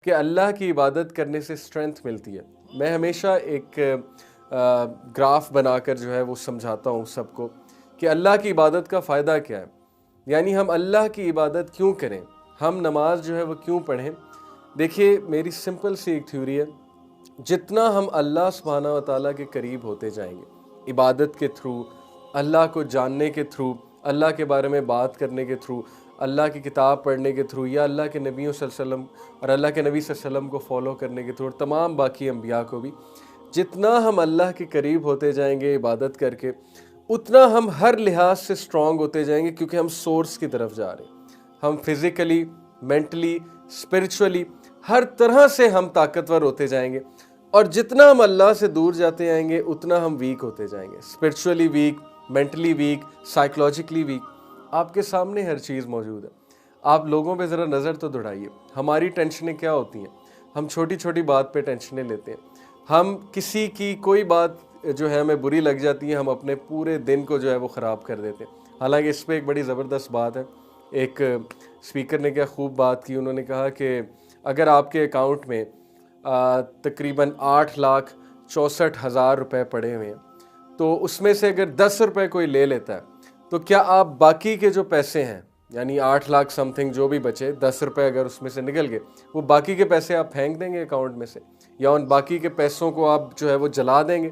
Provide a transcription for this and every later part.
कि अल्लाह की इबादत करने से स्ट्रेंथ मिलती है। मैं हमेशा एक ग्राफ बनाकर जो है वो समझाता हूँ सबको कि अल्लाह की इबादत का फ़ायदा क्या है, यानी हम अल्लाह की इबादत क्यों करें, हम नमाज जो है वो क्यों पढ़ें। देखिए, मेरी सिंपल सी एक थ्योरी है, जितना हम अल्लाह सुब्हानहू व तआला के करीब होते जाएंगे इबादत के थ्रू, अल्लाह को जानने के थ्रू, अल्लाह के बारे में बात करने के थ्रू, अल्लाह की किताब पढ़ने के थ्रू, या अल्लाह के नबियों सल्लल्लाहु अलैहि वसल्लम और अल्लाह के नबी सल्लल्लाहु अलैहि वसल्लम को फॉलो करने के थ्रू और तमाम बाकी अम्बिया को भी, जितना हम अल्लाह के करीब होते जाएंगे इबादत करके, उतना हम हर लिहाज से स्ट्रांग होते जाएंगे, क्योंकि हम सोर्स की तरफ जा रहे हैं। हम फिज़िकली, मेंटली, स्पिरिचुअली, हर तरह से हम ताकतवर होते जाएंगे। और जितना हम अल्लाह से दूर जाते आएंगे उतना हम वीक होते जाएंगे, spiritually weak, mentally weak, psychologically weak. आपके सामने हर चीज़ मौजूद है। आप लोगों पे ज़रा नज़र तो दौड़ाइए, हमारी टेंशनें क्या होती हैं। हम छोटी छोटी बात पे टेंशनें लेते हैं। हम किसी की कोई बात जो है हमें बुरी लग जाती है, हम अपने पूरे दिन को जो है वो ख़राब कर देते हैं। हालांकि इस पर एक बड़ी ज़बरदस्त बात है। एक स्पीकर ने क्या खूब बात की, उन्होंने कहा कि अगर आपके अकाउंट में तकरीबन 8,64,000 रुपये पड़े हुए हैं, तो उसमें से अगर 10 रुपये कोई ले लेता है, तो क्या आप बाकी के जो पैसे हैं, यानी 8 लाख समथिंग जो भी बचे, 10 रुपये अगर उसमें से निकल गए, वो बाकी के पैसे आप फेंक देंगे अकाउंट में से, या उन बाकी के पैसों को आप जो है वो जला देंगे,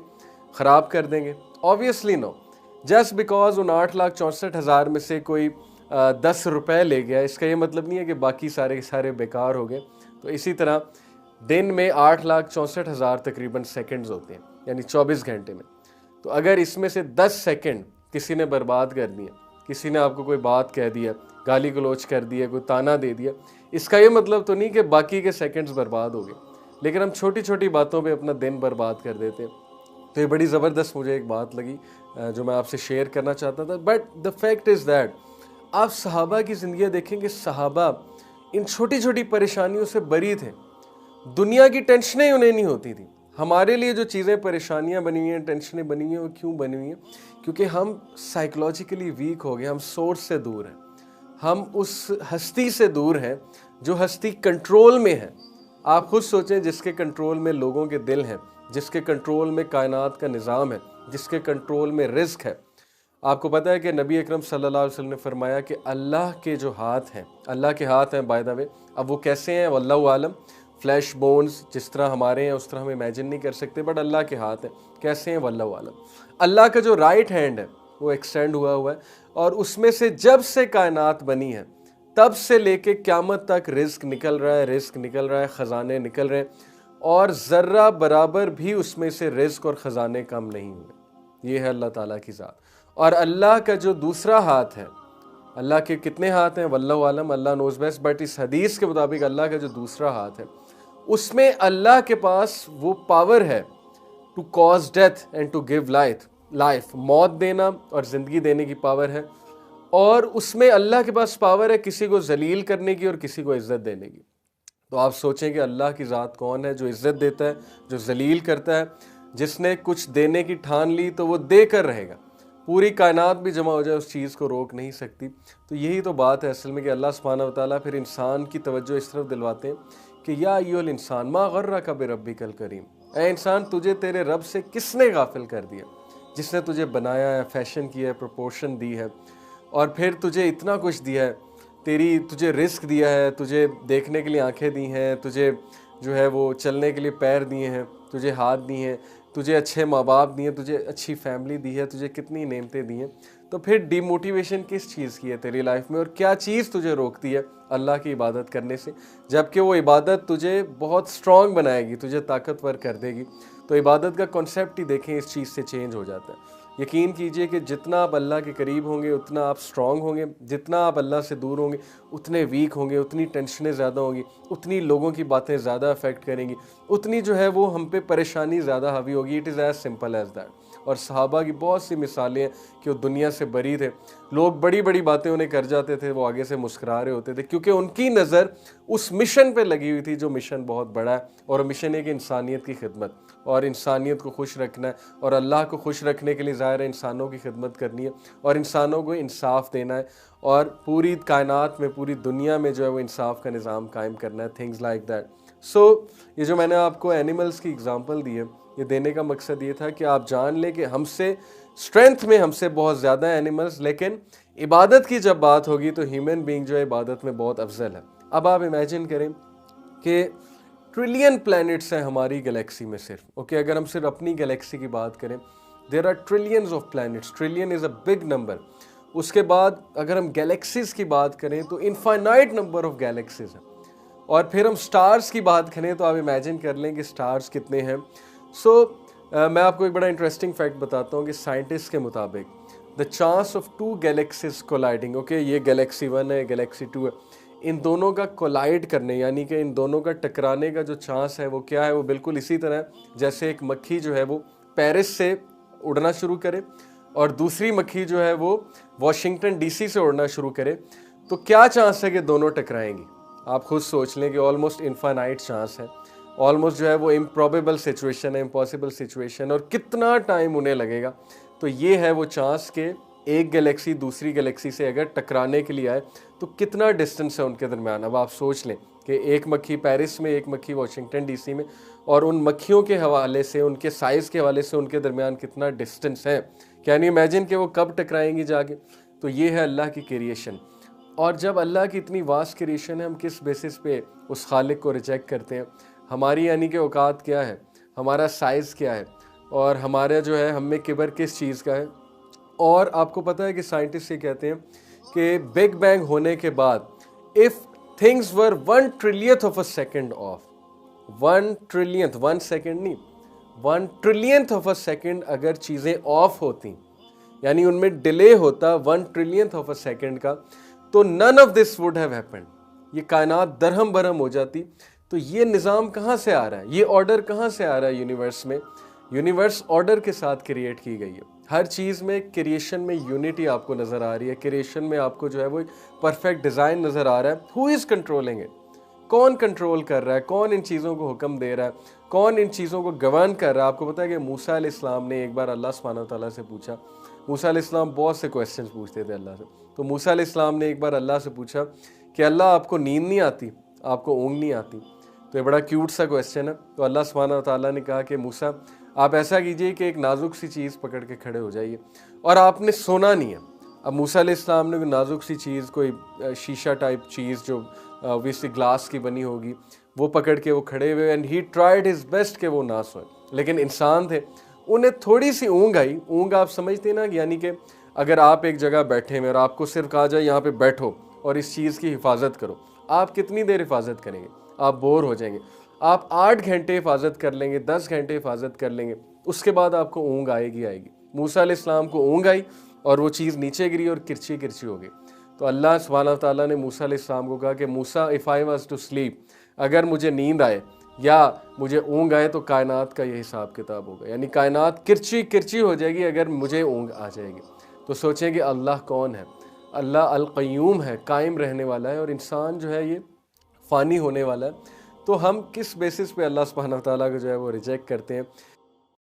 ख़राब कर देंगे? Obviously no. जस्ट बिकॉज उन 8,64,000 में से कोई 10 रुपये ले गया, इसका ये मतलब नहीं है कि बाकी सारे सारे बेकार हो गए। तो इसी तरह दिन में 8,64,000 तकरीबन सेकंड्स होते हैं, यानी 24 घंटे में। तो अगर इसमें से 10 सेकंड किसी ने बर्बाद कर दिया, किसी ने आपको कोई बात कह दिया, गाली गलोच कर दिया, कोई ताना दे दिया, इसका ये मतलब तो नहीं कि बाकी के सेकंड्स बर्बाद हो गए, लेकिन हम छोटी छोटी बातों पे अपना दिन बर्बाद कर देते हैं। तो ये बड़ी ज़बरदस्त मुझे एक बात लगी जो मैं आपसे शेयर करना चाहता था। But the fact is that आप सहाबा की ज़िंदगी देखेंगे, सहाबा इन छोटी छोटी परेशानियों से बरी थे। दुनिया की टेंशनें उन्हें नहीं होती थी। हमारे लिए जो चीज़ें परेशानियां बनी हुई हैं, टेंशनें बनी हुई हैं, वो क्यों बनी हुई हैं? क्योंकि हम साइकोलॉजिकली वीक हो गए, हम सोर्स से दूर हैं, हम उस हस्ती से दूर हैं जो हस्ती कंट्रोल में है। आप खुद सोचें, जिसके कंट्रोल में लोगों के दिल हैं, जिसके कंट्रोल में कायनात का निज़ाम है, जिसके कंट्रोल में रिस्क है। आपको पता है कि नबी अकरम सल्लल्लाहु अलैहि वसल्लम ने फरमाया कि अल्लाह के जो हाथ हैं, अल्लाह के हाथ हैं बाय द वे, अब वो कैसे हैं वल्लाहु आलम, फ्लैश बोन्स जिस तरह हमारे हैं उस तरह हम इमेजिन नहीं कर सकते, बट अल्लाह के हाथ हैं, कैसे हैं वल्लाहु आलम। अल्लाह का जो राइट हैंड है वो एक्सटेंड हुआ है, और उसमें से जब से कायनात बनी है तब से लेके क़यामत तक रिस्क निकल रहा है, रिस्क निकल रहा है, ख़जाने निकल रहे हैं, और ज़र्रा बराबर भी उसमें से रिस्क और ख़जाने कम नहीं हुए। ये है अल्लाह ताला की ज़ात। और अल्लाह का जो दूसरा हाथ है, अल्लाह के कितने हाथ हैं वल्लाहु आलम, अल्लाह नोज़ बेस्ट, बट इस हदीस के मुताबिक अल्लाह का जो दूसरा हाथ है, उसमें अल्लाह के पास वो पावर है to cause death and to give life, मौत देना और ज़िंदगी देने की पावर है। और उसमें अल्लाह के पास पावर है किसी को जलील करने की और किसी को इज़्ज़त देने की। तो आप सोचें कि अल्लाह की ज़ात कौन है, जो इज़्ज़त देता है, जो जलील करता है। जिसने कुछ देने की ठान ली तो वो देकर रहेगा, पूरी कायनात भी जमा हो जाए उस चीज़ को रोक नहीं सकती। तो यही तो बात है असल में कि अल्लाह सुब्हानहू व तआला फिर इंसान की तवज्जो इस तरफ दिलवाते हैं कि या अय्युहल इंसान मा गर्रक बिरब्बिकल करीम, ऐ इंसान तुझे तेरे रब से किसने गाफिल कर दिया, जिसने तुझे बनाया है, फैशन किया है, प्रोपोर्शन दी है, और फिर तुझे इतना कुछ दिया है, तुझे रिस्क दिया है, तुझे देखने के लिए आंखें दी हैं, तुझे जो है वो चलने के लिए पैर दिए हैं, तुझे हाथ दिए हैं, तुझे अच्छे माँ बाप दिए, तुझे अच्छी फैमिली दी है, तुझे कितनी नेमतें दी हैं। तो फिर डिमोटिवेशन किस चीज़ की है तेरी लाइफ में, और क्या चीज़ तुझे रोकती है अल्लाह की इबादत करने से, जबकि वो इबादत तुझे बहुत स्ट्रॉन्ग बनाएगी, तुझे ताकतवर कर देगी। तो इबादत का कॉन्सेप्ट ही देखें इस चीज़ से चेंज हो जाता है। यकीन कीजिए कि जितना आप अल्लाह के करीब होंगे उतना आप स्ट्रॉन्ग होंगे, जितना आप अल्लाह से दूर होंगे उतने वीक होंगे, उतनी टेंशनें ज़्यादा होंगी, उतनी लोगों की बातें ज़्यादा अफेक्ट करेंगी, उतनी जो है वो हम पे परेशानी ज़्यादा हावी होगी। It is as simple as that. और सहाबा की बहुत सी मिसालें हैं कि वो दुनिया से बरी थे, लोग बड़ी बड़ी बातें उन्हें कर जाते थे, वो आगे से मुस्कुरा रहे होते थे, क्योंकि उनकी नज़र उस मिशन पे लगी हुई थी जो मिशन बहुत बड़ा है, और मिशन है कि इंसानियत की खिदमत, और इंसानियत को खुश रखना है, और अल्लाह को खुश रखने के लिए ज़ाहिर है इंसानों की खिदमत करनी है, और इंसानों को इंसाफ देना है, और पूरी कायनात में, पूरी दुनिया में जो है वो इंसाफ का निज़ाम कायम करना है, थिंग्स लाइक दैट। ये जो मैंने आपको एनिमल्स की एग्जांपल दी है, ये देने का मकसद ये था कि आप जान लें कि हमसे स्ट्रेंथ में हमसे बहुत ज़्यादा एनिमल्स, लेकिन इबादत की जब बात होगी तो ह्यूमन बीइंग जो है इबादत में बहुत अफजल है। अब आप इमेजिन करें कि ट्रिलियन प्लैनेट्स हैं हमारी गैलेक्सी में सिर्फ, ओके, अगर हम सिर्फ अपनी गैलेक्सी की बात करें, there are trillions of planets, trillion is a big number. उसके बाद अगर हम गैलेक्सीज की बात करें तो इनफाइनाइट नंबर ऑफ गैलेक्सीज हैं, और फिर हम स्टार्स की बात करें तो आप इमेजिन कर लें कि स्टार्स कितने हैं। मैं आपको एक बड़ा इंटरेस्टिंग फैक्ट बताता हूँ कि साइंटिस्ट के मुताबिक the chance of two galaxies colliding, okay, ये गैलेक्सी 1 है, गैलेक्सी 2 है, इन दोनों का कोलाइड करने यानी कि इन दोनों का टकराने का जो चांस है वो क्या है, वो बिल्कुल इसी तरह है जैसे एक मक्खी जो है वो पेरिस से उड़ना शुरू करे और दूसरी मक्खी जो है वो वाशिंगटन डीसी से उड़ना शुरू करे, तो क्या चांस है कि दोनों टकराएंगी। आप खुद सोच लें कि ऑलमोस्ट इनफाइनाइट चांस है, ऑलमोस्ट जो है वो इम्प्रॉबेबल सिचुएशन है, इम्पॉसिबल सिचुएशन, और कितना टाइम उन्हें लगेगा। तो ये है वो चांस कि एक गैलेक्सी दूसरी गैलेक्सी से अगर टकराने के लिए आए तो कितना डिस्टेंस है उनके दरमियान। अब आप सोच लें कि एक मक्खी पेरिस में, एक मक्खी वाशिंगटन डीसी में, और उन मक्खियों के हवाले से, उनके साइज़ के हवाले से उनके दरमियान कितना डिस्टेंस है। कैन यू इमेजिन कि वो कब टकराएंगी जाके। तो ये है अल्लाह की क्रिएशन। और जब अल्लाह की इतनी वास्ट क्रिएशन है, हम किस बेसिस पे उस खालिक को रिजेक्ट करते हैं। हमारी यानी कि औकात क्या है, हमारा साइज़ क्या है, और हमारा जो है हम में किबर किस चीज़ का है। और आपको पता है कि साइंटिस्ट ये कहते हैं कि बिग बैंग होने के बाद if things were 1 trillionth of a second of, 1 trillionth, 1 second नहीं, 1 ट्रिलियंथ ऑफ अ सेकेंड अगर चीज़ें ऑफ होती, यानी उनमें डिले होता 1 ट्रिलियंथ ऑफ अ सेकेंड का, तो none of this would have happened, ये कायनात दरहम बरहम हो जाती। तो ये निज़ाम कहाँ से आ रहा है, ये ऑर्डर कहाँ से आ रहा है यूनिवर्स में। यूनिवर्स ऑर्डर के साथ क्रिएट की गई है। हर चीज़ में क्रिएशन में यूनिटी आपको नज़र आ रही है, क्रिएशन में आपको जो है वो परफेक्ट डिज़ाइन नज़र आ रहा है। हु इज़ कंट्रोलिंग इट, कौन कंट्रोल कर रहा है, कौन इन चीज़ों को हुक्म दे रहा है, कौन इन चीज़ों को गवर्न कर रहा है। आपको पता है कि मूसा अलैहिस्सलाम ने एक बार अल्लाह सुब्हानहू व तआला से पूछा। मूसा अलैहिस्सलाम बहुत से क्वेश्चंस पूछते थे अल्लाह से। तो मूसा अलैहिस्सलाम ने एक बार अल्लाह से पूछा कि अल्लाह आपको नींद नहीं आती, आपको ऊँग नहीं आती। तो ये बड़ा क्यूट सा क्वेश्चन है। तो अल्लाह सुब्हानहू व तआला ने कहा कि मूसा आप ऐसा कीजिए कि एक नाजुक सी चीज़ पकड़ के खड़े हो जाइए और आपने सोना नहीं है। अब मूसा अलैहिस्सलाम ने नाजुक सी चीज़, कोई शीशा टाइप चीज़ जो ऑब्वियसली ग्लास की बनी होगी, वो पकड़ के वो खड़े हुए, and he tried his best कि वो ना सोए। लेकिन इंसान थे, उन्हें थोड़ी सी ऊँग आई। ऊँग आप समझते ना, यानी कि अगर आप एक जगह बैठे हैं और आपको सिर्फ कहा जाए यहाँ पे बैठो और इस चीज़ की हिफाजत करो, आप कितनी देर हिफाजत करेंगे, आप बोर हो जाएंगे। आप 8 घंटे हिफाजत कर लेंगे, 10 घंटे हिफाजत कर लेंगे, उसके बाद आपको ऊँग आएगी आएगी। मूसा अलैहिस्सलाम को ऊँग आई और वो चीज़ नीचे गिरी और किरची किरची हो गई। तो अल्लाह सुब्हानहू व तआला ने मूसा अलैहिस्सलाम को कहा कि Musa, if I was to sleep, अगर मुझे नींद आए या मुझे ऊँग आए तो कायनात का ये हिसाब किताब होगा, यानी कायनात किरची किरची हो जाएगी अगर मुझे ऊँग आ जाएगी। तो सोचें कि अल्लाह कौन है। अल्लाह अल क़य्यूम है, कायम रहने वाला है, और इंसान जो है ये फ़ानी होने वाला है। तो हम किस बेसिस पे अल्लाह सुब्हानहू व तआला को जो है वो रिजेक्ट करते हैं।